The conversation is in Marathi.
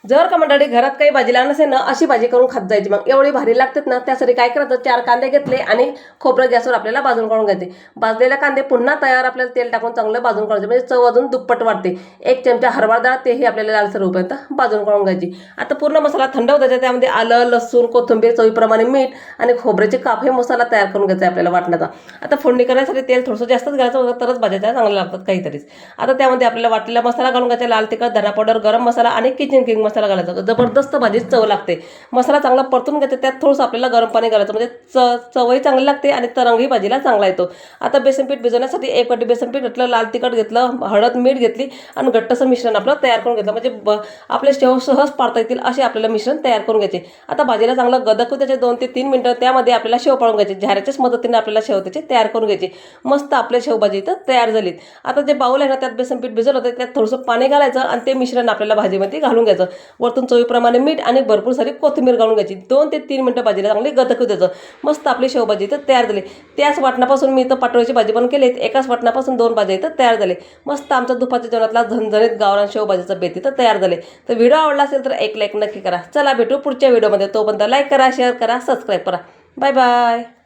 जर का मंडळी घरात काही भाजीला नसेल ना अशी भाजी करून खात जायची, मग एवढी भारी लागतात ना। त्यासाठी काय करायचं, 4 कांदे घेतले आणि खोबरं गॅसवर आपल्याला भाजून काढून घ्यायचे। भाजलेले कांदे पुन्हा तयार आपल्याला तेल टाकून चांगलं भाजून काढायचे, म्हणजे चव अजून दुप्पट वाढते। 1 चमचा हरभरा डाळ, तेही आपल्याला लालसर होईपर्यंत भाजून काढून घ्यायची। आता पूर्ण मसाला थंड होता, त्यामध्ये आलं, लसूण, कोथिंबीर, चवीप्रमाणे मीठ आणि खोबऱ्याचे काप हे मसाला तयार करून घ्यायचा आपल्याला वाटण्याचा। आता फोडणी करण्यासाठी तेल थोडंसं जास्तच घालायचं होतं, तरच भाज्या चांगल्या लागतात काहीतरीच। आता त्यामध्ये आपल्याला वाटलेला मसाला घालून घ्यायचा, लाल तिखट, धना पावडर, गरम मसाला आणि किचन किंग मसाला घालायचा। जबरदस्त भाजी चव लागते। मसाला चांगला परतून घ्यायचा, त्यात थोडंसं आपल्याला गरम पाणी घालायचं, म्हणजे चवही चांगली लागते आणि तरंगही भाजीला चांगला येतो। आता बेसन पीठ भिजवण्यासाठी 1 वाटी बेसन पीठ घेतलं, लाल तिखट घेतलं, हळद, मीठ घेतली आणि घट्टसं मिश्रण आपलं तयार करून घेतलं, म्हणजे आपले शेव सहज पाडता येतील असे आपल्याला मिश्रण तयार करून घ्यायचे। आता भाजीला चांगलं गदकू त्याचे 2 ते 3 मिनिटं, त्यामध्ये आपल्याला शेव पाडून घ्यायचे। झाऱ्याच्याच मदतीने आपल्याला शेव त्याचे तयार करून घ्यायचे। मस्त आपले शेवभाजी इथं तयार झालीत। आता जे बाऊल आहे ना, त्यात बेसन पीठ भिजवलं होतं, त्यात थोडंसं पाणी घालायचं आणि ते मिश्रण आपल्याला भाजीमध्ये घालून घ्यायचं। वरतून चवीप्रमाणे मीठ आणि भरपूर सारी कोथिंबीर घालून घ्यायची। 2 ते 3 मिनिटं भाजीला चांगली गदकू द्यायचं। मस्त आपली शेवभाजी इथं तयार झाली। त्याच वाटणापासून मी इथं पाटोळ्याची भाजी पण केली, एकाच वाटणापासून 2 भाज्या इथं तयार झाले। मस्त आमचा दुपारच्या जेवणातला झणझणीत गावरान शेवभाजीचा बेत इथं तयार झाले। तर व्हिडिओ आवडला असेल तर एक लाईक नक्की करा। चला भेटू पुढच्या व्हिडिओमध्ये, तोपर्यंत लाईक करा, शेअर करा, सबस्क्राईब करा। Bye bye.